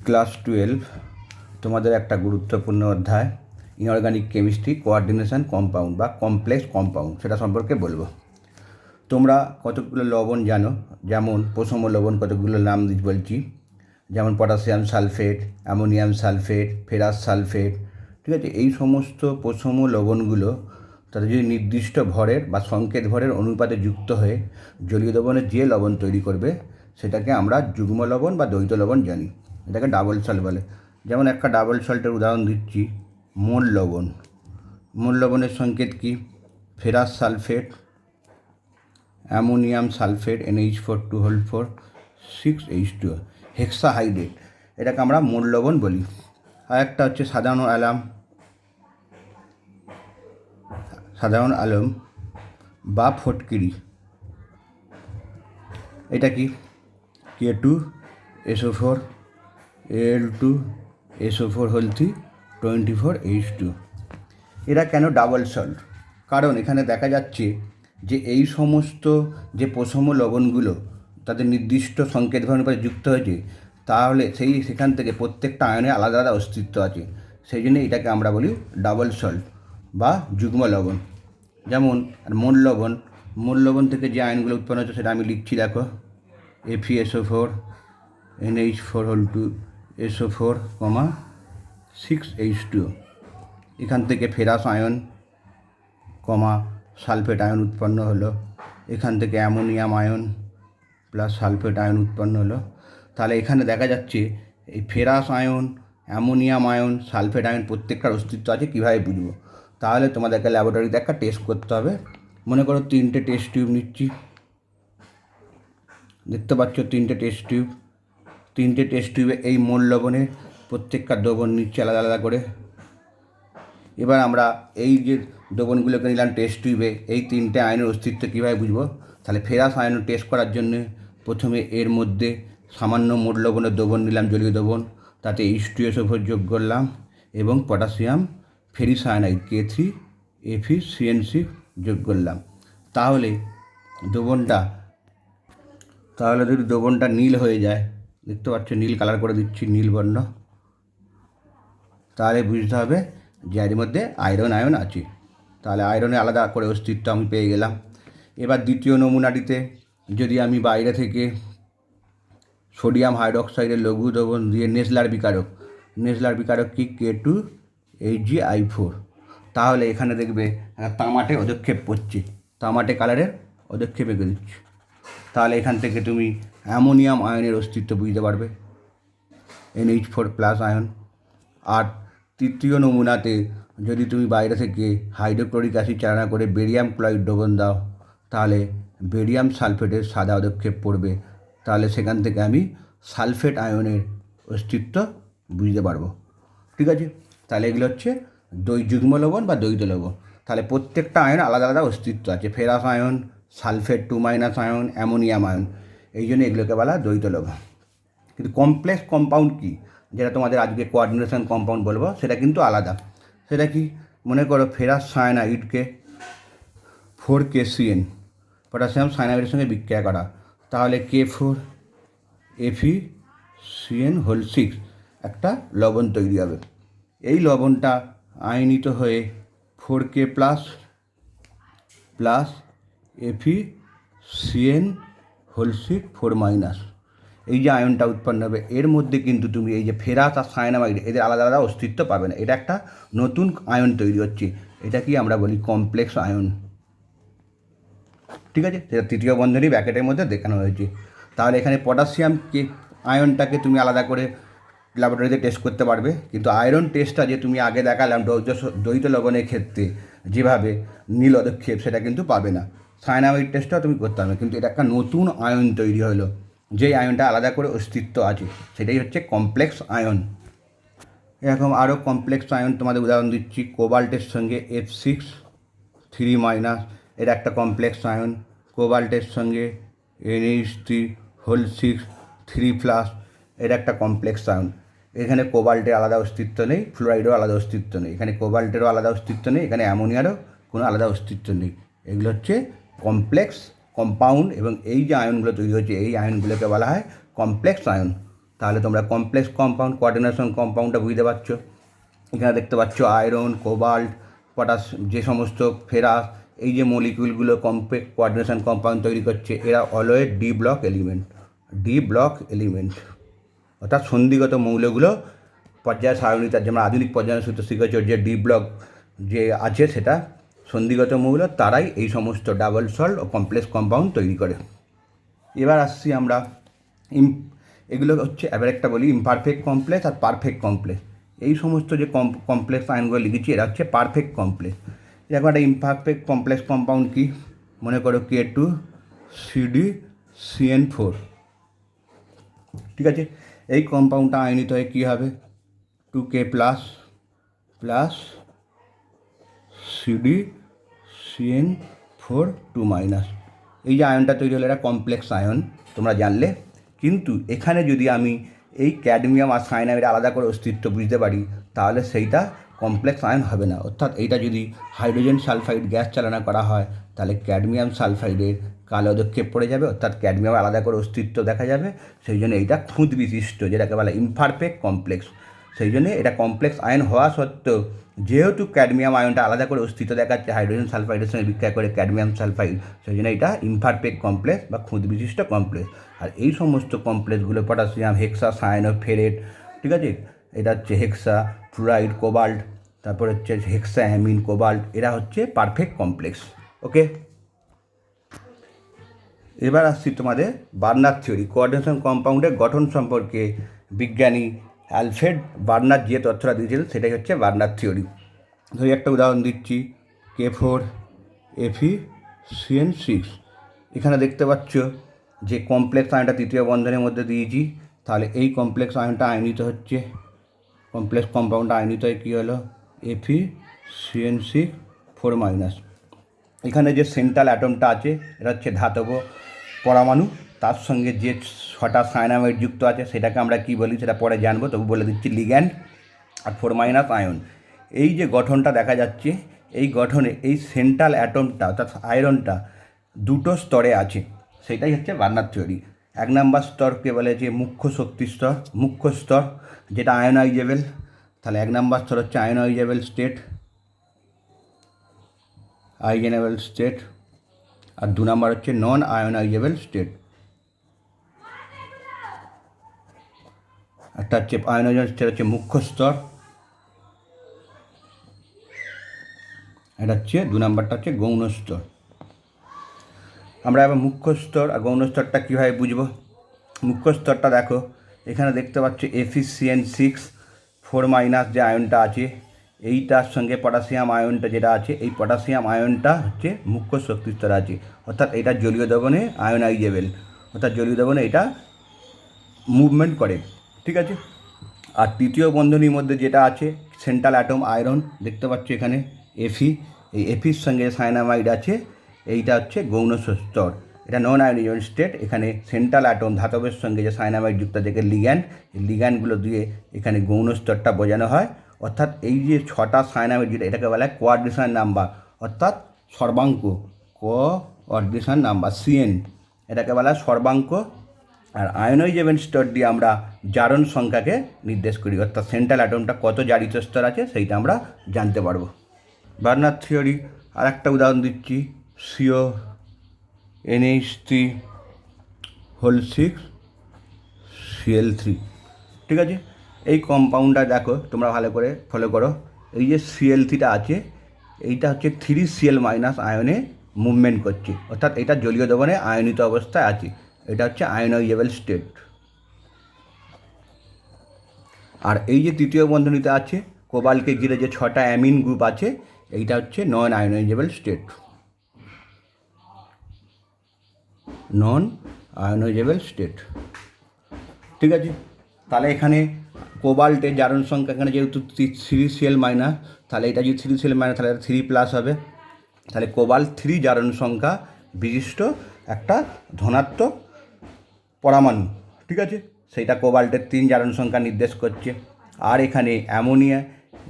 Class 12 তোমাদের একটা গুরুত্বপূর্ণ অধ্যায় ইনঅর্গানিক কেমিস্ট্রি কোঅর্ডিনেশন কম্পাউন্ড বা কমপ্লেক্স কম্পাউন্ড সেটা সম্পর্কে বলবো। তোমরা কতগুলো লবণ জানো, যেমন প্রথম লবণ কতগুলো নাম বলছি, যেমন potassium sulphate, ammonium sulphate, ferrous sulphate. ঠিক আছে, এই সমস্ত প্রথম লবণগুলো তাদের যদি নির্দিষ্ট ভরের বা সংকেত ভরের অনুপাতে যুক্ত হয়ে জলীয় দ্রবণের যে লবণ তৈরি করবে সেটাকে আমরা যুগ্ম লবণ বা দ্বৈত লবণ জানি। এটাকে ডাবল সল্ট বলে। যেমন একটা ডাবল সল্টের উদাহরণ দিচ্ছি, মোল লবণ। মোল লবণের সংকেত কি? Ferrous sulphate, ammonium sulphate NH4 6H2, hexahydrate, এটাকে আমরা মোল লবণ বলি। আর একটা হচ্ছে সাধারণ আলম বা ফটকিরি। এটা কি? K2SO4 Al2SO4 24H2। এরা কেন ডাবল সল্ট? কারণ এখানে দেখা যাচ্ছে যে এই সমস্ত যে প্রথম লবণগুলো তাদের নির্দিষ্ট সংকেত অনুপাতে যুক্ত হয়েছে, তাহলে সেখান থেকে প্রত্যেকটা আয়নে আলাদা আলাদা অস্তিত্ব আছে। সেই জন্য এটাকে আমরা বলি ডাবল সল্ট বা যুগ্ম লবণ। যেমন মোল লবণ থেকে যে আয়নগুলো উৎপন্ন হচ্ছে সেটা আমি লিখছি, দেখো, FeSO4 NH4 6H2। এখান থেকে ফেরাস আয়ন সালফেট আয়ন উৎপন্ন হলো, এখান থেকে ammonium ion plus sulphate ion উৎপন্ন হলো। তাহলে এখানে দেখা যাচ্ছে এই ferrous ion, ammonium ion, sulphate ion প্রত্যেকটার অস্তিত্ব আছে। কীভাবে বুঝবো? তাহলে তোমাদেরকে ল্যাবরেটরিতে একটা টেস্ট করতে হবে। মনে করো 3টে টেস্ট টিউব নিচ্ছি, দেখতে পাচ্ছ 3টে টেস্ট টিউব। 3টে টেস্ট টিউবে এই মোল লবণের প্রত্যেকটা দ্রবণ নিচ্ছে আলাদা আলাদা করে। এবার আমরা এই যে দ্রবণগুলোকে নিলাম টেস্ট টিউবে, এই 3টে আয়নের অস্তিত্ব কীভাবে বুঝবো? তাহলে ফেরাস আয়ন টেস্ট করার জন্য প্রথমে এর মধ্যে সামান্য মোল লবণের দ্রবণ নিলাম, জলীয় দ্রবণ, তাতে H2SO4 যোগ করলাম এবং পটাশিয়াম ফেরিসায়ানাইড K3FeCN6 যোগ করলাম। তাহলে যদি দ্রবণটা নীল হয়ে যায়, দেখতে পাচ্ছ নীল কালার করে দিচ্ছি, নীল বর্ণ, তাহলে বুঝতে হবে যে এর মধ্যে আয়রন আয়ন আছে। তাহলে আয়রনে আলাদা করে অস্তিত্ব আমি পেয়ে গেলাম। এবার দ্বিতীয় নমুনাটিতে যদি আমি বাইরে থেকে সোডিয়াম হাইড্রোক্সাইডের লঘু দ্রবণ দিয়ে নেসলার বিকারক কি? K2HgI4। তাহলে এখানে দেখবে তামাটে অধক্ষেপ করছে, তামাটে কালারের অধক্ষেপ এঁকে দিচ্ছে। তাহলে এখান থেকে তুমি অ্যামোনিয়াম আয়নের অস্তিত্ব বুঝতে পারবে, NH4+ আয়ন। আর তৃতীয় নমুনাতে যদি তুমি বাইরে থেকে হাইড্রোক্লোরিক অ্যাসিড চালনা করে বেরিয়াম ক্লোরাইড দ্রবণ দাও, তাহলে বেরিয়াম সালফেটের সাদা অধক্ষেপ পড়বে। তাহলে সেখান থেকে আমি সালফেট আয়নের অস্তিত্ব বুঝতে পারবো। ঠিক আছে, তাহলে এগুলো হচ্ছে যুগ্ম লবণ বা দ্বৈত লবণ। তাহলে প্রত্যেকটা আয়ন আলাদা আলাদা অস্তিত্ব আছে, ferrous ion, sulphate 2- ion, ammonium ion, এই জন্য এগুলোকে বলা দ্বৈত লবণ। কিন্তু কমপ্লেক্স কম্পাউন্ড কি, যেটা তোমাদের আজকে কোঅর্ডিনেশন কম্পাউন্ড বলবো, সেটা কিন্তু আলাদা। সেটা কি? মনে করো ফেরাস সায়ানাইডকে 4KCN পটাশিয়াম সায়ানাইডের সঙ্গে বিক্রিয়া করা, তাহলে K4FeCN6 একটা লবণ তৈরি হবে। এই লবণটা আয়নিত হয়ে 4K প্লাস FeCN6 4-, এই যে আয়নটা উৎপন্ন হবে, এর মধ্যে কিন্তু তুমি এই যে ফেরাস আর সায়ানামাইড এদের আলাদা আলাদা অস্তিত্ব পাবে না। এটা একটা নতুন আয়ন তৈরি হচ্ছে, এটা কি আমরা বলি কমপ্লেক্স আয়ন। ঠিক আছে, সেটা তৃতীয় বন্ধনী ব্র্যাকেটের মধ্যে দেখানো হয়েছে। তাহলে এখানে পটাশিয়ামকে আয়নটাকে তুমি আলাদা করে ল্যাবরেটরিতে টেস্ট করতে পারবে, কিন্তু আয়রন টেস্টটা যে তুমি আগে দেখালাম দ্বৈত লবণের ক্ষেত্রে যেভাবে নীল অধক্ষেপ, সেটা কিন্তু পাবে না। সায়ানামাইড টেস্টটাও তুমি করতে পারবে, কিন্তু এটা একটা নতুন আয়ন তৈরি হলো, যেই আয়নটা আলাদা করে অস্তিত্ব আছে, সেটাই হচ্ছে কমপ্লেক্স আয়ন। এরকম আরও কমপ্লেক্স আয়ন তোমাদের উদাহরণ দিচ্ছি, কোবাল্টের সঙ্গে F6 3-, এর একটা কমপ্লেক্স আয়ন। কোবাল্টের সঙ্গে NH3 3+, এর একটা কমপ্লেক্স আয়ন। এখানে কোবাল্টের আলাদা অস্তিত্ব নেই, ফ্লোরাইডেরও আলাদা অস্তিত্ব নেই, এখানে কোবাল্টেরও আলাদা অস্তিত্ব নেই, এখানে অ্যামোনিয়ারও কোনো আলাদা অস্তিত্ব নেই। এগুলো হচ্ছে কমপ্লেক্স কম্পাউন্ড, এবং এই যে আয়নগুলো তৈরি হচ্ছে এই আয়নগুলোকে বলা হয় কমপ্লেক্স আয়ন। তাহলে তোমরা কমপ্লেক্স কম্পাউন্ড কোঅর্ডিনেশন কম্পাউন্ডটা বুঝতে পারছো। এখানে দেখতে পাচ্ছ আয়রন, কোবাল্ট, পটাশ, যে সমস্ত ফেরাস, এই যে মলিকিউলগুলো কমপ্লেক্স কোঅর্ডিনেশন কম্পাউন্ড তৈরি করছে, এরা অলওয়েজ ডি ব্লক এলিমেন্ট, অর্থাৎ সন্ধিগত মৌলগুলো পর্যায় সারণীতে, যেমন আধুনিক পর্যায় সূত্র শিখেছ যে ডি ব্লক যে আছে সেটা সন্ধিগত মৌল, তারাই এই সমস্ত ডাবল সল্ট ও কমপ্লেক্স কম্পাউন্ড তৈরি করে। এবার আসছি আমরা এগুলো হচ্ছে, এবার একটা বলি ইমপারফেক্ট কমপ্লেক্স আর পারফেক্ট কমপ্লেক্স। এই সমস্ত যে কমপ্লেক্স আয়নগুলো লিখেছি এরা হচ্ছে পারফেক্ট কমপ্লেক্স। এরকম একটা ইমপারফেক্ট কমপ্লেক্স কম্পাউন্ড কি, মনে করো K2CdCN4, ঠিক আছে। এই কম্পাউন্ডটা আয়নিত হয়ে কী হবে, 2K প্লাস CdCN4 2-। এই যে আয়নটা তৈরি হলো এটা কমপ্লেক্স আয়ন, তোমরা জানলে। কিন্তু এখানে যদি আমি এই ক্যাডমিয়াম আর সায়ানাইড আলাদা করে অস্তিত্ব বুঝতে পারি, তাহলে সেইটা কমপ্লেক্স আয়ন হবে না। অর্থাৎ এইটা যদি হাইড্রোজেন সালফাইড গ্যাস চালনা করা হয়, তাহলে ক্যাডমিয়াম সালফাইডের কালো অধক্ষেপ পড়ে যাবে, অর্থাৎ ক্যাডমিয়াম আলাদা করে অস্তিত্ব দেখা যাবে। সেই জন্য এইটা খুঁত বিশিষ্ট, যেটাকে বলে ইমপারফেক্ট কমপ্লেক্স। সেই জন্যে এটা কমপ্লেক্স আয়ন হওয়া সত্ত্বেও, যেহেতু ক্যাডমিয়াম আয়নটা আলাদা করে অস্তিত্ব দেখাচ্ছে হাইড্রোজেন সালফাইডের সঙ্গে বিক্রিয়া করে ক্যাডমিয়াম সালফাইড, সেই জন্য এটা ইমপারফেক্ট কমপ্লেক্স বা খুঁত বিশিষ্ট কমপ্লেক্স। আর এই সমস্ত কমপ্লেক্সগুলো পটাশিয়াম, হেক্সা, সায়ানোফেরেট, ঠিক আছে, এটা হচ্ছে হেক্সা, ফ্লুরাইড, কোবাল্ট, তারপর হচ্ছে হেক্সা অ্যামিন, কোবাল্ট, এরা হচ্ছে পারফেক্ট কমপ্লেক্স। ওকে, এবার আসছি তোমাদের বার্নার থিওরি। কোঅর্ডিনেশন কম্পাউন্ডের গঠন সম্পর্কে বিজ্ঞানী অ্যালফ্রেড বার্নার যে তথ্যটা দিয়েছিলেন সেটাই হচ্ছে বার্নার থিওরি। ধরি একটা উদাহরণ দিচ্ছি, K4Fe3N6। এখানে দেখতে পাচ্ছ যে কমপ্লেক্স আয়নটা তৃতীয় বন্ধনের মধ্যে দিয়েছি, তাহলে এই কমপ্লেক্স আয়নটা আয়নিত হচ্ছে, কমপ্লেক্স কম্পাউন্ডটা আয়নিত হয়ে কী হলো, Fe3N6 4-। এখানে যে সেন্ট্রাল অ্যাটমটা আছে এটা হচ্ছে ধাতব পরমাণু, তার সঙ্গে যে 6টা সায়ানামাইড যুক্ত আছে সেটাকে আমরা কী বলি সেটা পরে জানবো, তবু বলে দিচ্ছি লিগ্যান্ড। আর 4- আয়ন, এই যে গঠনটা দেখা যাচ্ছে, এই গঠনে এই সেন্ট্রাল অ্যাটমটা অর্থাৎ আয়রনটা দুটো স্তরে আছে, সেটাই হচ্ছে বার্নার থিওরি। 1 নম্বর স্তরকে বলে যে মুখ্য শক্তি স্তর, মুখ্য স্তর, যেটা আয়নাইজেবল। তাহলে 1 নম্বর স্তর হচ্ছে আয়নাইজেবল স্টেট, স্টেট। আর 2 নম্বর হচ্ছে নন আয়নাইজেবল স্টেট। একটা হচ্ছে আয়নাইজেবল স্টেট হচ্ছে মুখ্য স্তর, এটা হচ্ছে 2 নম্বরটা হচ্ছে গৌণ স্তর। আমরা এবার মুখ্য স্তর আর গৌণ স্তরটা কীভাবে বুঝবো। মুখ্য স্তরটা দেখো, এখানে দেখতে পাচ্ছ Fe3N6 4- যে আয়নটা আছে, এইটার সঙ্গে পটাশিয়াম আয়নটা যেটা আছে, এই পটাশিয়াম আয়নটা হচ্ছে মুখ্য শক্তি স্তর আছে, অর্থাৎ এটা জলীয় দ্রবণে আয়নাইজেবল, অর্থাৎ জলীয় দ্রবণে এটা মুভমেন্ট করে, ঠিক আছে। আর তৃতীয় বন্ধনীর মধ্যে যেটা আছে সেন্ট্রাল অ্যাটম আয়রন, দেখতে পাচ্ছ এখানে Fe, এই Feর সঙ্গে সায়ানামাইড আছে, এইটা হচ্ছে গৌণ স্তর, এটা নন আয়নাইজেবল স্টেট। এখানে সেন্ট্রাল অ্যাটম ধাতবের সঙ্গে যে সায়ানামাইড যুক্ত থেকে লিগ্যান্ড, এই লিগ্যান্ডগুলো দিয়ে এখানে গৌণ স্তরটা বোঝানো হয়। অর্থাৎ এই যে 6টা সায়ানামাইড যেটা, এটাকে বলা হয় কোঅর্ডিনেশন নাম্বার, অর্থাৎ সর্বাঙ্ক, কোঅর্ডিনেশন নাম্বার CN, এটাকে বলা হয় সর্বাঙ্ক। আর আয়নাইজেবল স্তর দিয়ে আমরা জারণ সংখ্যাকে নির্দেশ করি, অর্থাৎ সেন্ট্রাল অ্যাটমটা কত জারিত স্তর আছে সেইটা আমরা জানতে পারবো। বার্নার থিওরি আর একটা উদাহরণ দিচ্ছি, CONH3 ঠিক আছে। এই কম্পাউন্ডটা দেখো তোমরা ভালো করে ফলো করো, এই যে Cl3টা আছে, এইটা হচ্ছে 3Cl- আয়নে মুভমেন্ট করছে, অর্থাৎ এটা জলীয় দ্রবণে আয়নিত অবস্থায় আছে, এটা হচ্ছে আয়নাইজেবল স্টেট। আর এই যে তৃতীয় বন্ধনীতে আছে কোবাল্টকে ঘিরে যে 6টা অ্যামিন গ্রুপ আছে, এইটা হচ্ছে নন আয়নাইজেবল স্টেট, নন আয়নাইজেবল স্টেট, ঠিক আছে। তাহলে এখানে কোবাল্টের জারণ সংখ্যা, এখানে যেহেতু 3Cl-, তাহলে এটা যদি 3Cl- তাহলে 3+ হবে, তাহলে কোবাল্ট 3 জারণ সংখ্যা বিশিষ্ট একটা ধনাত্মক পরমাণু, ঠিক আছে। সেইটা কোবাল্টের 3 জারণ সংখ্যা নির্দেশ করছে। আর এখানে অ্যামোনিয়া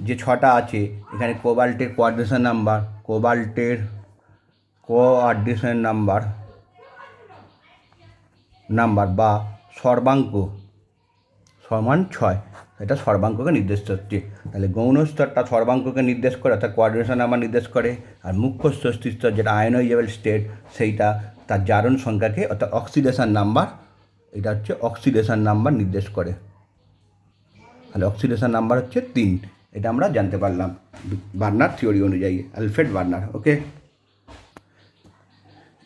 যে 6টা আছে, এখানে কোবাল্টের কোঅর্ডিনেশন নাম্বার বা সর্বাঙ্ক সমান 6, এটা সর্বাঙ্ককে নির্দেশ করছে। তাহলে গৌণ স্তরটা সর্বাঙ্ককে নির্দেশ করে, অর্থাৎ কোঅর্ডিনেশন নাম্বার নির্দেশ করে, আর মুখ্য ষষ্ঠী স্তর যেটা আয়নাইজেবল স্টেট সেইটা তার জারণ সংখ্যাকে অর্থাৎ অক্সিডেশন নাম্বার, এটা হচ্ছে অক্সিডেশন নাম্বার নির্দেশ করে। তাহলে অক্সিডেশন নাম্বার হচ্ছে 3, এটা আমরা জানতে পারলাম বার্নার থিওরি অনুযায়ী, আলফ্রেড বার্নার। ওকে,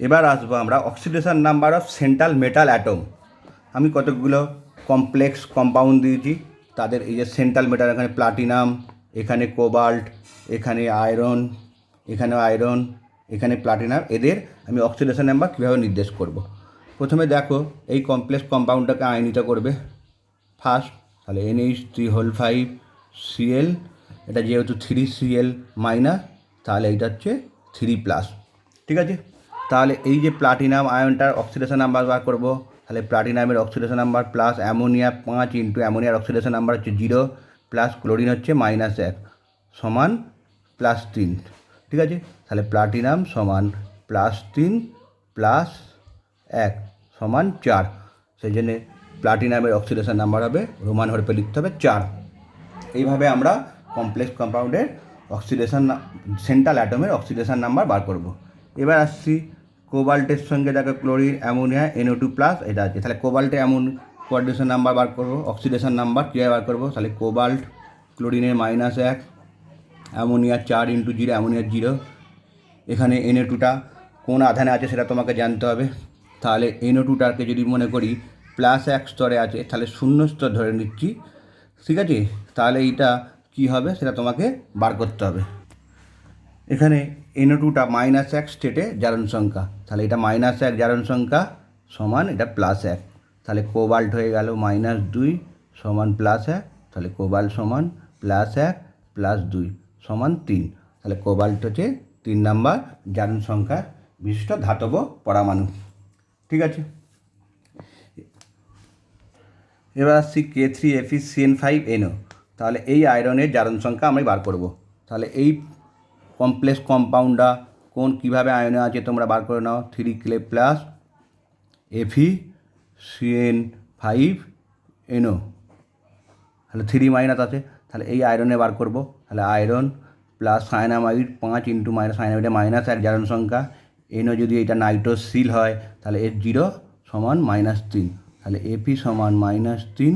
এবার আসবো আমরা oxidation number of central metal atom. আমি কতগুলো কমপ্লেক্স কম্পাউন্ড দিয়েছি, তাদের এই যে সেন্ট্রাল মেটাল, এখানে প্লাটিনাম, এখানে কোবাল্ট, এখানে আয়রন, এখানে প্লাটিনাম, এদের আমি অক্সিডেশন নাম্বার কীভাবে নির্দেশ করব। প্রথমে দেখো এই কমপ্লেক্স কম্পাউন্ডটাকে আয়নিত করবে ফার্স্ট, তাহলে NH3 Cl, এটা যেহেতু 3Cl মাইনাস, তাহলে এইটা হচ্ছে 3+, ঠিক আছে। তাহলে এই যে প্লাটিনাম আয়নটার অক্সিডেশন নাম্বার বার করব, তাহলে প্লাটিনামের oxidation number plus ammonia 5 into অ্যামোনিয়ার অক্সিডেশন নাম্বার হচ্ছে 0 প্লাস ক্লোরিন হচ্ছে -1 সমান +3, ঠিক আছে। তাহলে প্লাটিনাম সমান +3 + 1 সমান 4, সেই জন্যে প্লাটিনামের অক্সিডেশন নাম্বার হবে রোমান হরফে লিখতে হবে 4। এইভাবে আমরা কমপ্লেক্স কম্পাউন্ডের অক্সিডেশন সেন্ট্রাল অ্যাটমের অক্সিডেশন নাম্বার বার করব। এবার আসছি কোবাল্টের সঙ্গে দেখো ক্লোরিন, অ্যামোনিয়া, NO2+, এটা আছে। তাহলে কোবাল্টে এমন কোঅর্ডিনেশন নাম্বার বার করবো, অক্সিডেশন নাম্বার কীভাবে বার করবো, তাহলে কোবাল্ট ক্লোরিনের -1, অ্যামোনিয়া 4 ইন্টু 0, অ্যামোনিয়া 0, এখানে NO2টা কোন আধানে আছে সেটা তোমাকে জানতে হবে। তাহলে NO2টাকে যদি মনে করি +1 স্তরে আছে, তাহলে 0 স্তর ধরে নিচ্ছি, ঠিক আছে। তাহলে এইটা কি হবে সেটা তোমাকে বার করতে হবে। এখানে NO2টা -1 স্টেটে জারণ সংখ্যা, তাহলে এটা -1 জারণ সংখ্যা সমান এটা +1, তাহলে কোবাল্ট হয়ে গেল -2 সমান +1, তাহলে কোবাল্ট সমান +1 + 2 সমান 3, তাহলে কোবাল্ট হচ্ছে 3 নাম্বার জারণ সংখ্যা বিশিষ্ট ধাতব পরমাণু, ঠিক আছে। এবার আসছি K3FeCN5NO, তাহলে এই আয়রনের জারণ সংখ্যা আমি বার করব। তাহলে এই কমপ্লেক্স কম্পাউন্ডটা কোন কীভাবে আয়নে আছে তোমরা বার করে নাও, 3K+ FeCN5NO, তাহলে 3 মাইনাস আছে, তাহলে এই আয়রনে বার করব। তাহলে আয়রন প্লাস সায়ানামাইড 5 ইন্টু সায়ানামাইডে -1 জারণ সংখ্যা, NO যদি এটা নাইট্রোসিল হয় তাহলে এর 0 সমান -3, তাহলে Fe সমান -3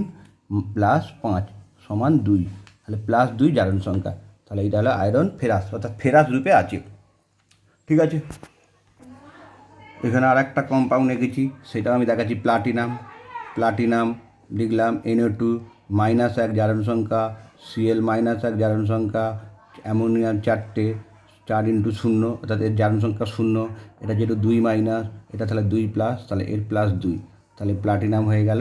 + 5 সমান 2, তাহলে +2 জারণ সংখ্যা, তাহলে এটা হলো আয়রন ফেরাস, অর্থাৎ ফেরাস রূপে আছে, ঠিক আছে। এখানে আর একটা কম্পাউন্ড এঁকেছি, সেটা আমি দেখাচ্ছি প্লাটিনাম লিখলাম NO2 -1 জারণ সংখ্যা, Cl -1 জারণ সংখ্যা, অ্যামোনিয়াম 4টে, 4 ইন্টু 0 অর্থাৎ এর জারণ সংখ্যা 0, এটা যেহেতু 2 মাইনাস, এটা তাহলে 2+, তাহলে এর +2, তাহলে প্লাটিনাম হয়ে গেল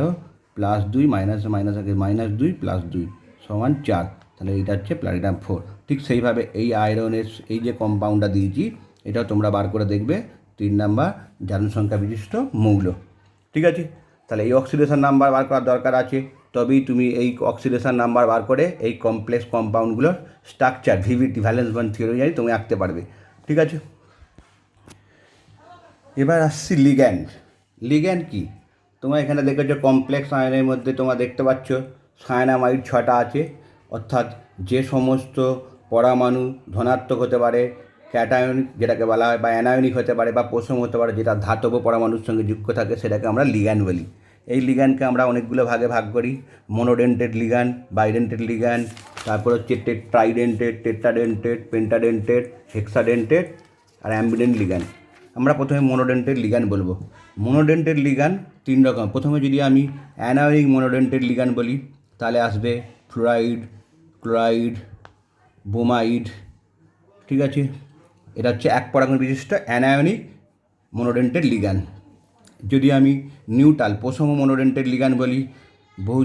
+2 -2 + 2 সমান 4, তাহলে এইটা হচ্ছে প্লাটিনাম 4। ঠিক সেইভাবে এই আয়রনের এই যে কম্পাউন্ডটা দিয়েছি এটাও তোমরা বার করে দেখবে 3 নাম্বার জারণ সংখ্যা বিশিষ্ট মৌল, ঠিক আছে। তাহলে এই অক্সিডেশন নাম্বার বার করার দরকার আছে, তবেই তুমি এই অক্সিডেশন নাম্বার বার করে এই কমপ্লেক্স কম্পাউন্ডগুলোর structure VBT valence bond theory অনুযায়ী তুমি আঁকতে পারবে, ঠিক আছে। এবার আসছি লিগ্যান্ড কি, তোমরা এখানে দেখেছো কমপ্লেক্স আয়নের মধ্যে তোমরা দেখতে পাচ্ছ সায়ানামাইড 6টা আছে, অর্থাৎ যে সমস্ত পরমাণু ধনাত্মক হতে পারে, ক্যাটায়নিক যেটাকে বলা হয়, বা অ্যানায়নিক হতে পারে, বা পোষম হতে পারে, যেটা ধাতব পরমাণুর সঙ্গে যুক্ত থাকে সেটাকে আমরা লিগ্যান্ড বলি। এই লিগ্যান্ডকে আমরা অনেকগুলো ভাগে ভাগ করি, মোনোডেন্টেড লিগ্যান্ড, বাইডেন্টেড লিগ্যান্ড, তারপর হচ্ছে ট্রাইডেন্টেড, টেট্রাডেন্টেড, পেন্টাডেন্টেড, হেক্সাডেন্টেড আর অ্যাম্বিডেন্ট লিগ্যান্ড। আমরা প্রথমে মোনোডেন্টেড লিগ্যান্ড বলবো। মোনোডেন্টেড লিগ্যান্ড 3 রকম। প্রথমে যদি আমি অ্যানায়নিক মোনোডেন্টেড লিগ্যান্ড বলি তাহলে আসবে ফ্লোরাইড, ক্লোরাইড, বোমাইড, ঠিক আছে। এটা হচ্ছে এক পরমাণু বিশিষ্ট অ্যানায়নিক মোনোডেন্টেড লিগ্যান্ড। যদি আমি নিউট্রাল পোষম মোনোডেন্টেড লিগ্যান্ড বলি,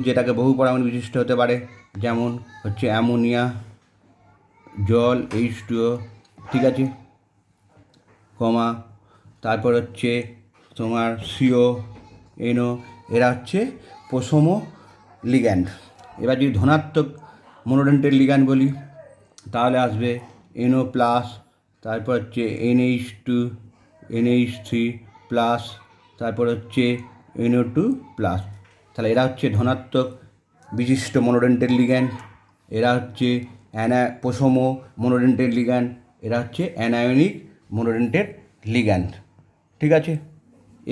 যেটাকে বহু পরমাণু বিশিষ্ট হতে পারে, যেমন হচ্ছে অ্যামোনিয়া, জল H2O, ঠিক আছে, কমা, তারপর হচ্ছে তোমার CO, NO, এরা হচ্ছে পোষম লিগ্যান্ড। এবার যদি ধনাত্মক মোনোডেন্টেড লিগ্যান্ড বলি তাহলে আসবে NO+, তারপর হচ্ছে NH2, NH3+, তারপর হচ্ছে NO2+, তাহলে এরা হচ্ছে ধনাত্মক বিশিষ্ট মনোডেন্টের লিগ্যান্ড, এরা হচ্ছে প্রশম মনোডেন্টের লিগ্যান্ড, এরা হচ্ছে অ্যানায়নিক মনোডেন্টের লিগ্যান্ড। ঠিক আছে,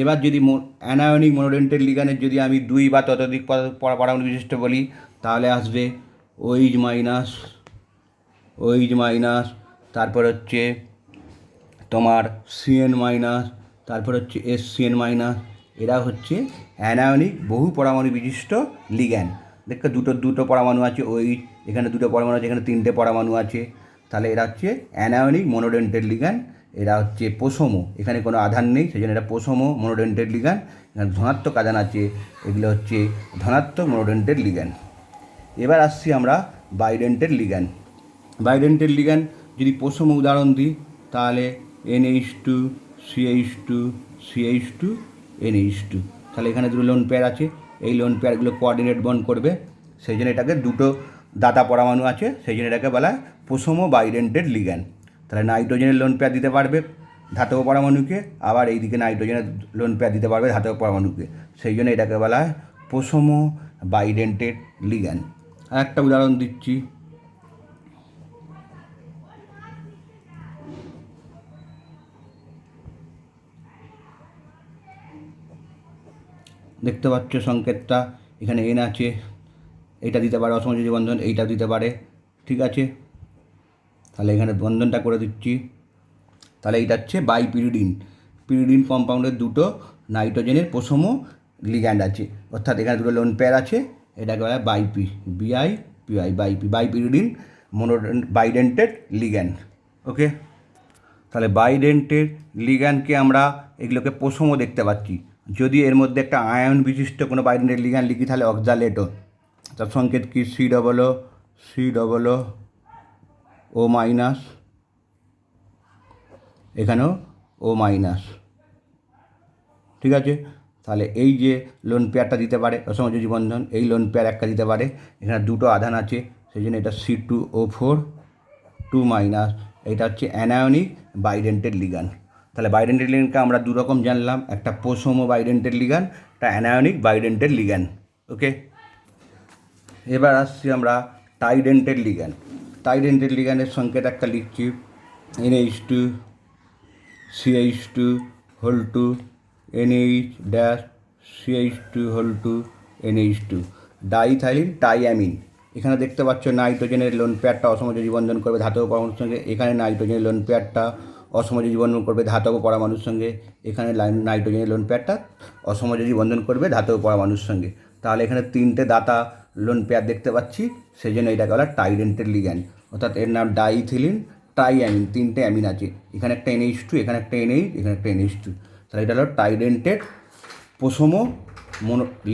এবার যদি অ্যানায়নিক মনোডেন্টের লিগ্যান্ডের যদি আমি 2 বা ততোধিক পারমাণু বিশিষ্ট বলি, তাহলে আসবে OH মাইনাস, OH মাইনাস, তারপর হচ্ছে তোমার CN মাইনাস, তারপর হচ্ছে SCN মাইনাস। এরা হচ্ছে অ্যানায়নিক বহু পরমাণু বিশিষ্ট লিগ্যান্ড। দেখো দুটো পরমাণু আছে, OH, এখানে 2টো পরমাণু আছে, এখানে 3টে পরমাণু আছে, তাহলে এরা হচ্ছে অ্যানায়নিক মনোডেন্টের লিগ্যান্ড। এরা হচ্ছে প্রশম, এখানে কোনো আধান নেই, সেই জন্য এটা প্রশম মনোডেন্টের লিগ্যান্ড। এখানে ধনাত্মক আধান আছে, এগুলো হচ্ছে ধনাত্মক মনোডেন্টের লিগ্যান্ড। এবার আসছি আমরা বাইডেন্টের লিগ্যান্ড। বাইডেন্টের লিগ্যান্ড যদি প্রশম উদাহরণ দিই, তাহলে NH2 CH2 CH2 NH2। তাহলে এখানে 2 লোন পেয়ার আছে, এই লোন পেয়ারগুলো কোঅর্ডিনেট বন্ড করবে, সেই জন্য এটাকে 2টো দাতা পরমাণু আছে, সেই জন্য এটাকে বলা হয় প্রশম বাইডেন্টেড লিগ্যান্ড। তাহলে নাইট্রোজেনের লোন পেয়ার দিতে পারবে ধাতব পরমাণুকে, আবার এইদিকে নাইট্রোজেনের লোন পেয়ার দিতে পারবে ধাতব পরমাণুকে, সেই জন্য এটাকে বলা হয় প্রশম বাইডেন্টেড লিগ্যান্ড। আর একটা উদাহরণ দিচ্ছি, দেখতে পাচ্ছ সংকেতটা, এখানে N আছে, এইটা দিতে পারে অসমযোজী বন্ধন, এইটা দিতে পারে। ঠিক আছে, তাহলে এখানে বন্ধনটা করে দিচ্ছি। তাহলে এইটা হচ্ছে বাইপিরিডিন। পিরিডিন কম্পাউন্ডের 2টো নাইট্রোজেনের প্রশম লিগ্যান্ড আছে, অর্থাৎ এখানে 2টো লোন পেয়ার আছে, এটাকে বলা হয় বাইপি, BIPI, বাইপিরিডিন বাইডেন্টেড লিগ্যান্ড। ওকে, তাহলে বাইডেন্টের লিগ্যান্ডকে আমরা এগুলোকে প্রশম দেখতে পাচ্ছি। যদি এর মধ্যে একটা আয়ন বিশিষ্ট কোনো বাইডেন্টের লিগ্যান্ড লিখি, তাহলে অক্সালেটো, তার সংকেত কি COO মাইনাস, এখানেও O মাইনাস। ঠিক আছে, তাহলে এই যে লোন পেয়ারটা দিতে পারে অসমযোজী বন্ধন, এই লোন পেয়ার একটা দিতে পারে, এখানে 2টো আধান আছে, সেই জন্য এটা C2O4 2 মাইনাস। এটা হচ্ছে অ্যানায়নিক বাইডেন্টেড লিগ্যান্ড। তাহলে বাইডেন্টেড লিগ্যান্ডকে আমরা 2 রকম জানলাম, একটা প্রশম বাইডেন্টেড লিগ্যান্ড, একটা অ্যানায়নিক বাইডেন্টেড লিগ্যান্ড। ওকে, এবার আসছি আমরা টাইডেন্টেড লিগ্যান্ড। টাইডেন্টেড লিগ্যান্ডের সংকেত একটা লিখছি, NH2 CH2 whole 2 NH dash CH2 whole 2 NH2। Diethylene triamine, এখানে দেখতে পাচ্ছ নাইট্রোজেনের লোন পেয়ারটা অসমযোজী বন্ধন করবে ধাতব পরমাণুর সঙ্গে, এখানে নাইট্রোজেনের লোন পেয়ারটা অসমযোজী বন্ধন করবে ধাতব পরমাণুর সঙ্গে, এখানে নাইট্রোজেনের লোন পেয়ারটা অসমযোজী বন্ধন করবে ধাতব পরমাণুর সঙ্গে। তাহলে এখানে 3টে দাতা লোন পেয়ার দেখতে পাচ্ছি, সেই জন্য এটাকে বলা টাইডেন্টেড লিগ্যান্ড, অর্থাৎ এর নাম ডাইথিলিন ট্রাইঅ্যামিন, 3টে অ্যামিন আছে, এখানে একটা NH2, এখানে একটা NH, এখানে একটা NH2। তাহলে এটা হলো টাইডেন্টেড প্রশম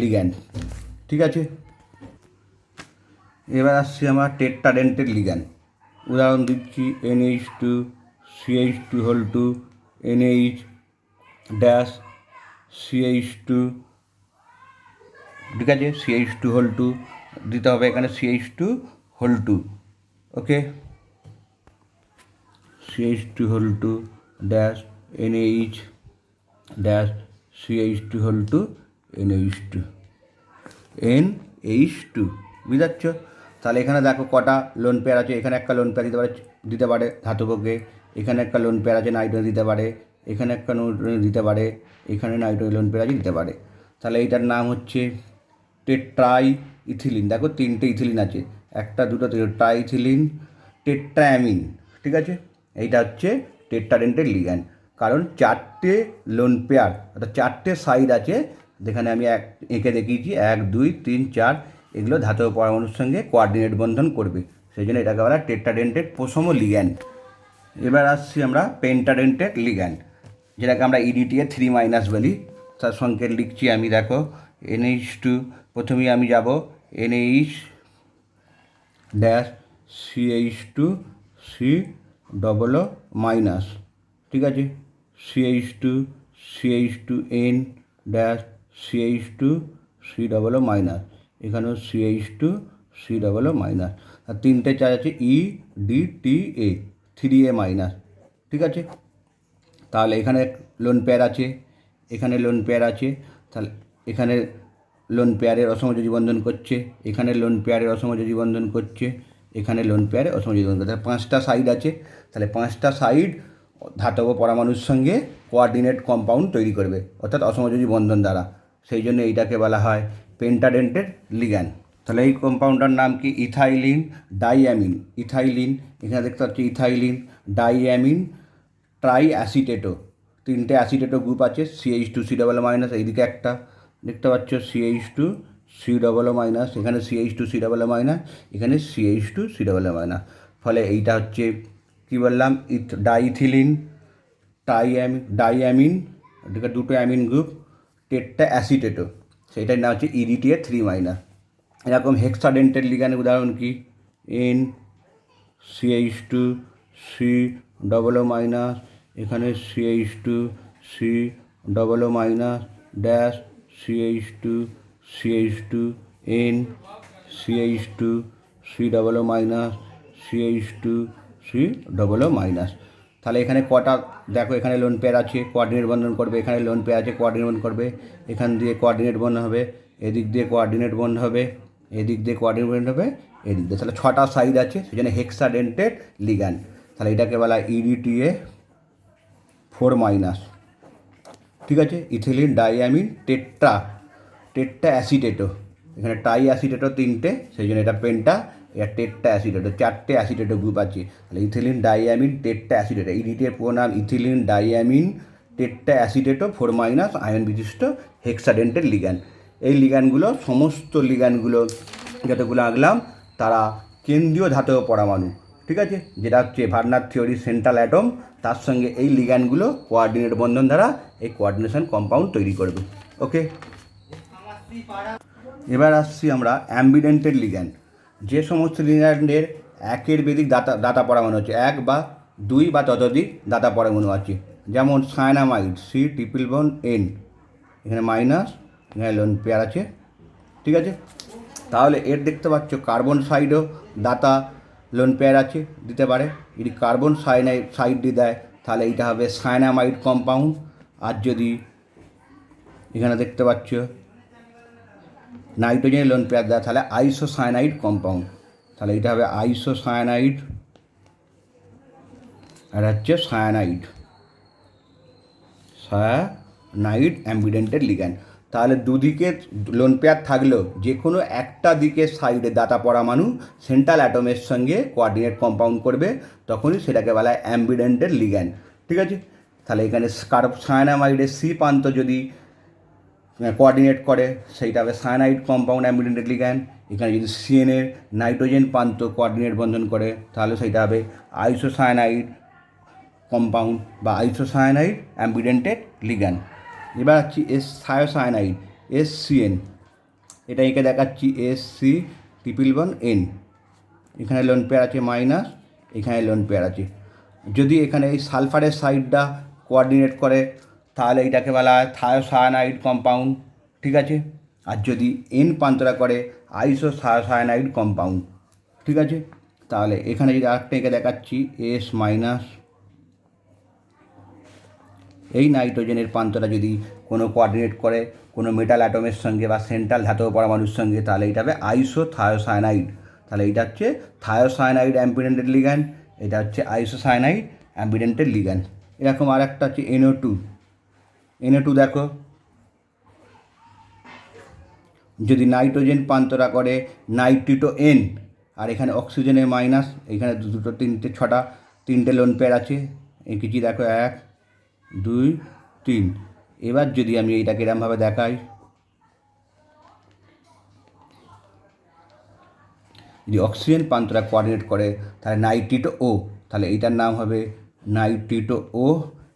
লিগ্যান্ড। ঠিক আছে, এবার আসছি আমার টেট্রাডেন্টেড লিগ্যান্ড। উদাহরণ দিচ্ছি, NH2 CH2 whole 2 NH dash CH2। ঠিক আছে, CH2 হোল 2 দিতে হবে, এখানে CH2 whole 2। Okay, CH2 whole 2 dash NH dash CH2 whole 2 NH2 বুঝতে পারছ? তাহলে এখানে দেখো কটা লোন পেয়ার আছে, এখানে একটা লোন পেয়ার দিতে পারে ধাতবকে, এখানে একটা লোন পেয়ার আছে নাইট্রোজেন দিতে পারে, এখানে একটা নাইট্রোজেন দিতে পারে, এখানে নাইট্রোজেন লোন পেয়ার আছে দিতে পারে। তাহলে এইটার নাম হচ্ছে টেট্রাই ইথিলিন। দেখো 3টে ইথিলিন আছে, একটা দুটো ট্রাইথিলিন টেট্রাঅ্যামিন। ঠিক আছে, এইটা হচ্ছে টেট্রাডেন্টেড লিগ্যান্ড, কারণ 4টে লোন পেয়ার অর্থাৎ 4টে সাইড আছে, যেখানে আমি এঁকে দেখিয়েছি 1 2 3 4, এগুলো ধাতব পরমাণুর সঙ্গে কোঅর্ডিনেট বন্ধন করবে, সেই জন্য এটাকে বলা টেট্রাডেন্টেড প্রশম লিগ্যান্ড। এবার আসছি আমরা পেন্টাডেন্টেড লিগ্যান্ড, যেটাকে আমরা EDTA 3 মাইনাস বলি। তার সংকেত লিখছি আমি, দেখো NH2, প্রথমেই আমি যাব NH dash CH2 COO minus. ঠিক আছে, CH2 N dash CH2 COO minus, এখানেও CH2 COO মাইনাস, আর 3টে চার্জ আছে EDTA 3A মাইনাস। ঠিক আছে, তাহলে এখানে লোন পেয়ার আছে, এখানে লোন পেয়ার আছে, তাহলে এখানে লোন পেয়ারের অসমযোজী বন্ধন করছে, এখানে লোন পেয়ারের অসমযোজী বন্ধন করছে, এখানে লোন পেয়ারে অসমযোজী বন্ধন করছে। 5টা সাইড আছে, তাহলে 5টা সাইড ধাতব পরমাণুর সঙ্গে কোঅর্ডিনেট কম্পাউন্ড তৈরি করবে, অর্থাৎ অসমযোজী বন্ধন দ্বারা। সেই জন্য এইটাকে বলা হয় পেন্টাডেন্টেড লিগ্যান্ড। তাহলে এই কম্পাউন্ডটার নাম কি? Ethylene diamine. ইথাইলিন, এখানে দেখতে পাচ্ছি ইথাইলিন ডাইঅ্যামিন ট্রাই অ্যাসিটেটো, 3টে অ্যাসিটেটো গ্রুপ আছে, CH2C+- এইদিকে একটা দেখতে পাচ্ছ CH2C+-, এখানে CH2C+-, এখানে CH2C+-। ফলে এইটা হচ্ছে কী বললাম, ডাইথিলিন ডাইঅ্যামিন, এদিকে 2টো অ্যামিন গ্রুপ, টেট্টা অ্যাসিটেটো, সেইটার নাম হচ্ছে EDTA3-। এরকম হেক্সাডেন্টেড লিগ্যান্ডের উদাহরণ কি? CH2C+-, এখানে CH2C+-, dash CH2 CH2C+-, CH2C+-। তাহলে এখানে কটা দেখো, এখানে লোন পেয়ার আছে, কোঅর্ডিনেট বন্ধন করবে, এখানে লোন পেয়ার আছে, কোঅর্ডিনেট বন্ধন করবে, এখান দিয়ে কোঅর্ডিনেট বন্ধন হবে, এদিক দিয়ে কোঅর্ডিনেট বন্ধ হবে, এদিক দিয়ে কোঅর্ডিনেট বন্ধ হবে, এদিক দিয়ে। তাহলে 6টা সাইড আছে, সেই জন্য হেক্সাডেন্টেড লিগ্যান্ড। তাহলে এটাকে বলা EDTA4-। ঠিক আছে, ইথিলিন ডাইঅ্যামিন টেট্টা অ্যাসিটেটো, এখানে ট্রাই অ্যাসিটেটো 3টে, সেই জন্য এটা পেন্টা, এটা টেট্টা অ্যাসিটেটো, 4টে অ্যাসিটেটো গ্রুপ আছে। তাহলে ইথিলিন ডাইঅ্যামিন টেট্টা অ্যাসিটেটো, EDTA পুরো নাম ইথিলিন ডাইঅ্যামিন টেট্টা অ্যাসিটেটো 4- আয়ন বিশিষ্ট হেক্সাডেন্টেড লিগ্যান্ড। এই লিগ্যান্ডগুলো, সমস্ত লিগ্যান্ডগুলো যতগুলো আঁকলাম তারা কেন্দ্রীয় ধাতব পরমাণু, ঠিক আছে, যেটা হচ্ছে ভার্নার থিওরি সেন্ট্রাল অ্যাটম, তার সঙ্গে এই লিগ্যান্ডগুলো কোঅর্ডিনেট বন্ধন দ্বারা এই কোঅর্ডিনেশন কম্পাউন্ড তৈরি করবে। ওকে, এবার আসছি আমরা অ্যাম্বিডেন্টেড লিগ্যান্ড। যে সমস্ত লিগ্যান্ডের একের বেদিক দাতা পরমাণু আছে, 1 বা 2 বা ততোধিক দাতা পরমাণু আছে, যেমন সায়ানামাইড C+N, এখানে মাইনাস, এখানে লোন পেয়ার আছে, ঠিক আছে। তাহলে এর দেখতে পাচ্ছ কার্বন সাইডও দাতা লোন পেয়ার আছে, দিতে পারে। যদি কার্বন সাইড দিয়ে দেয় তাহলে এইটা হবে সায়ানামাইড কম্পাউন্ড। আর যদি এখানে দেখতে পাচ্ছ নাইট্রোজেনের লোন পেয়ার দেয় তাহলে আইসোসায়ানাইড কম্পাউন্ড। তাহলে এটা হবে আইসোসায়ানাইড, আর হচ্ছে সায়ানাইড অ্যাম্বিডেন্টেড লিগ্যান্ড। তাহলে দুদিকে লোন পেয়ার থাকলেও যে কোনো একটা দিকের সাইডে দাতা পরমাণু সেন্ট্রাল অ্যাটমের সঙ্গে কোঅর্ডিনেট কম্পাউন্ড করবে, তখনই সেটাকে বলা হয় অ্যাম্বিডেন্টেড লিগ্যান্ড, ঠিক আছে। তাহলে এখানে সায়ানামাইডের C প্রান্ত যদি কোঅর্ডিনেট করে সেইটা হবে সায়ানাইড কম্পাউন্ড অ্যাম্বিডেন্টেড লিগ্যান্ড। এখানে যদি CN এর নাইট্রোজেন প্রান্ত কোঅর্ডিনেট বন্ধন করে তাহলে সেইটা হবে আইসোসায়ানাইড কম্পাউন্ড বা আইসোসায়ানাইড অ্যাম্বিডেন্টেড লিগ্যান্ড। এবার হচ্ছে থায়োসায়ানাইড SCN, এটা এঁকে দেখাচ্ছি SC+N, এখানে লোন পেয়ার আছে মাইনাস, এখানে লোন পেয়ার আছে। যদি এখানে এই সালফারের সাইডটা কোঅর্ডিনেট করে তাহলে এইটাকে বলা হয় থায়োসায়ানাইড কম্পাউন্ড, ঠিক আছে। আর যদি N প্রান্তরা করে আইসোসায়ানাইড কম্পাউন্ড, ঠিক আছে। তাহলে এখানে যদি আরেকটা এঁকে দেখাচ্ছি S-, এই নাইট্রোজেনের প্রান্তটা যদি কোনো কোঅর্ডিনেট করে কোনো মেটাল অ্যাটমের সঙ্গে বা সেন্ট্রাল ধাতব পরমাণুর সঙ্গে তাহলে এটা হবে আইসোথায়োসায়ানাইড। তাহলে এইটা হচ্ছে থায়োসায়ানাইড অ্যাম্বিডেন্টেড লিগ্যান্ড, এটা হচ্ছে আইসোসায়ানাইড অ্যাম্বিডেন্টেড লিগ্যান্ড। এরকম আর একটা হচ্ছে NO2 দেখো, যদি নাইট্রোজেন প্রান্তরা করে নাইট্রিটো N, আর এখানে অক্সিজেনের মাইনাস, এখানে 2, 3, 3টে লোন পেয়ার আছে, এঁকেছি দেখো 1, 2, 3। এবার যদি আমি এইটাকে এরমভাবে দেখাই, যদি অক্সিজেন প্রান্তরা কোঅর্ডিনেট করে তাহলে নাইট্রিটো O, তাহলে এইটার নাম হবে নাইট্রিটো O,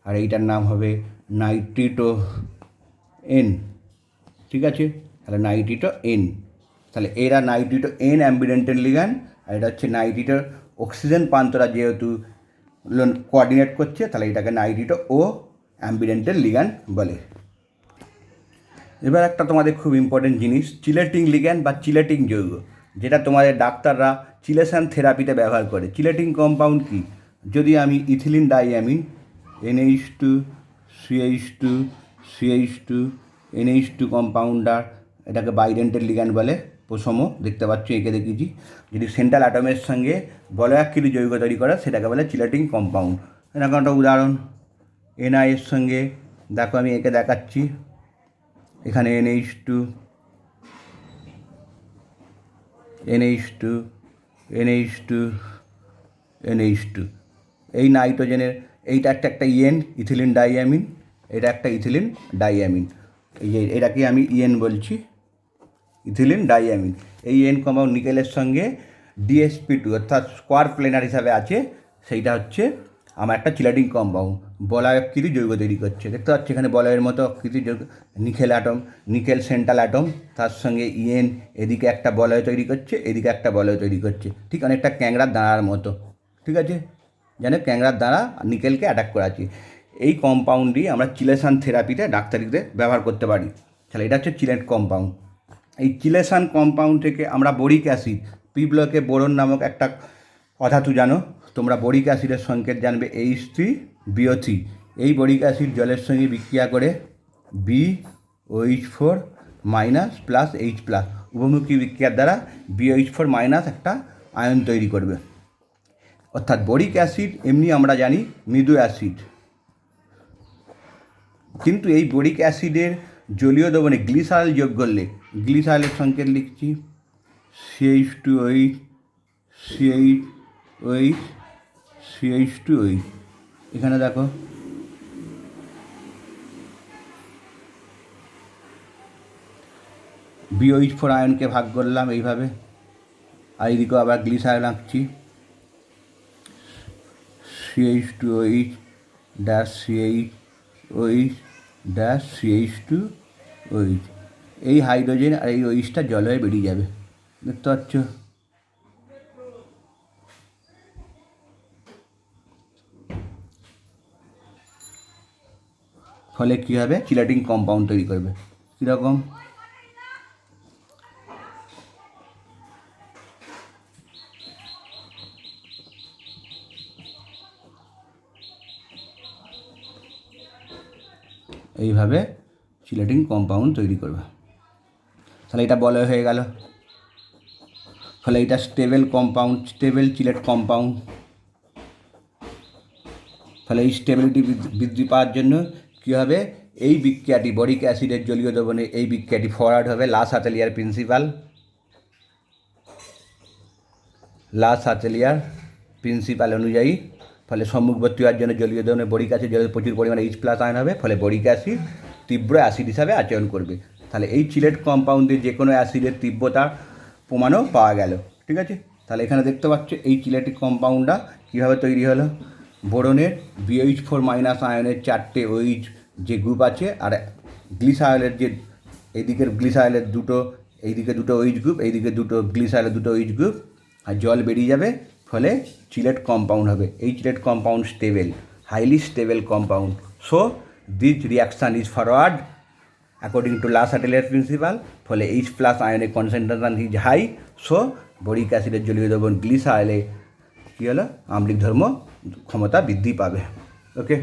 আর এইটার নাম হবে নাইট্রিটো N, ঠিক আছে। তাহলে নাইট্রিটো N, তাহলে এরা নাইট্রিটো N অ্যাম্বিডেন্টেড লিগ্যান্ড, আর এটা হচ্ছে নাইট্রিটো অক্সিজেন প্রান্তরা যেহেতু কোঅর্ডিনেট করছে তাহলে এটাকে নাইট্রিটো O অ্যাম্বিডেন্টেড লিগ্যান্ড বলে। এবার একটা তোমাদের খুব ইম্পর্টেন্ট জিনিস, চিলেটিং লিগ্যান্ড বা চিলেটিং যৌগ, যেটা তোমাদের ডাক্তাররা চিলেশন থেরাপিতে ব্যবহার করে। চিলেটিং কম্পাউন্ড কি? যদি আমি ethylene diamine NH2 CH2 CH2 NH2 compounder এটাকে বাইডেন্টেড লিগ্যান্ড বলে, প্রসম দেখতে পাচ্ছ এঁকে দেখিয়েছি। যদি সেন্ট্রাল অ্যাটমের সঙ্গে বলয়াকৃতি যৌগ তৈরি করে সেটাকে বলে চিলেটিং কম্পাউন্ড। এরকম একটা উদাহরণ NI এর সঙ্গে দেখো আমি এঁকে দেখাচ্ছি, এখানে NH2 NH2 NH2 NH2, এই নাইট্রোজেনের এইটা একটা ইএন ইথিলিন ডাইঅ্যামিন, এটা একটা ইথিলিন ডাইঅ্যামিন, এই যে এটাকে আমি ইএন বলছি, ইথিলিন ডাইঅ্যামিন। এই এন কম্পাউন্ড নিকেলের সঙ্গে DsP2 অর্থাৎ স্কোয়ার প্লেনার হিসাবে আছে, সেইটা হচ্ছে আমার একটা চিলেটিং কম্পাউন্ড, বলয়াকৃতি যৌগ তৈরি করছে। দেখতে পাচ্ছি এখানে বলয়ের মতো আকৃতি যৌগ, nickel atom, nickel central atom, তার সঙ্গে ইএন, এদিকে একটা বলয় তৈরি করছে, এদিকে একটা বলয় তৈরি করছে, ঠিক অনেকটা ক্যাংড়ার দাঁড়ার মতো, ঠিক আছে, যেন ক্যাংড়ার দ্বারা নিকেলকে অ্যাটাক করাচ্ছি। এই কম্পাউন্ডই আমরা চিলেশান থেরাপিতে ডাক্তারিতে ব্যবহার করতে পারি। তাহলে এটা হচ্ছে চিলেট কম্পাউন্ড। এই চিলেশান কম্পাউন্ড থেকে আমরা বোরিক অ্যাসিড, পি ব্লকে বোরন নামক একটা অধাতু জানো তোমরা, বোরিক অ্যাসিডের সংকেত জানবে H3BO3। এই বোরিক অ্যাসিড জলের সঙ্গে বিক্রিয়া করে BOH4 minus plus H plus উভমুখী বিক্রিয়ার দ্বারা BOH4 মাইনাস একটা আয়ন তৈরি করবে। অর্থাৎ বোরিক অ্যাসিড এমনি আমরা জানি মৃদু অ্যাসিড, কিন্তু এই বোরিক অ্যাসিডের জলীয় দ্রবণে গ্লিসারল যোগ করলে, গ্লিসারলের সংকেত লিখছি CH2OH CH2OH CH2OH, এখানে দেখো BOH4 আয়নকে ভাগ করলাম এইভাবে, আর এইদিকেও আবার গ্লিসারল আঁকছি CH2OH dash CH2OH dash CH2OH। এই হাইড্রোজেন আর এই ওইচটা জল হয়ে বেরিয়ে যাবে, দেখতে পাচ্ছ। ফলে কী হবে, চিলেটিং কম্পাউন্ড তৈরি করবে। কীরকম, এইভাবে চিলেটিং কম্পাউন্ড তৈরি করবে। তাহলে এটা বলয় হয়ে গেল, ফলে এটা stable compound, stable Sylhet compound. ফলে এই স্টেবিলিটি বৃদ্ধি পাওয়ার জন্য কী হবে, এই বিক্রিয়াটি বোরিক অ্যাসিডের জলীয় দ্রবণে এই বিক্রিয়াটি ফরওয়ার্ড হবে লা সাতেলিয়ার প্রিন্সিপাল অনুযায়ী। ফলে সম্মুখবর্তী হওয়ার জন্য জলীয় দ্রবণে বোরিক অ্যাসিড জলের প্রচুর পরিমাণে H প্লাস আয়ন হবে, ফলে বোরিক অ্যাসিড তীব্র অ্যাসিড হিসাবে আচরণ করবে। তাহলে এই চিলেট কম্পাউন্ডে যে কোনো অ্যাসিডের তীব্রতার প্রমাণও পাওয়া গেল, ঠিক আছে। তাহলে এখানে দেখতে পাচ্ছ এই চিলেটিক কম্পাউন্ডটা কীভাবে তৈরি হলো, বোরনের BOH4 মাইনাস আয়নের 4টে OH যে গ্রুপ আছে, আর গ্লিসারলের যে এইদিকের গ্লিসারলের দুটো, এইদিকে দুটো OH গ্রুপ, এইদিকে দুটো গ্লিসারলের দুটো OH গ্রুপ, আর জল বেরিয়ে যাবে, ফলে চিলেট কম্পাউন্ড হবে। এই chelate compound stable, highly stable compound. So this reaction is forward according to Le Chatelier principle. ফলে H প্লাস আয়নের concentration is high, so boric অ্যাসিডের জলীয় দ্রবণ গ্লিসারলে কী হলো, আম্লিক ধর্ম ক্ষমতা বৃদ্ধি পাবে। ওকে।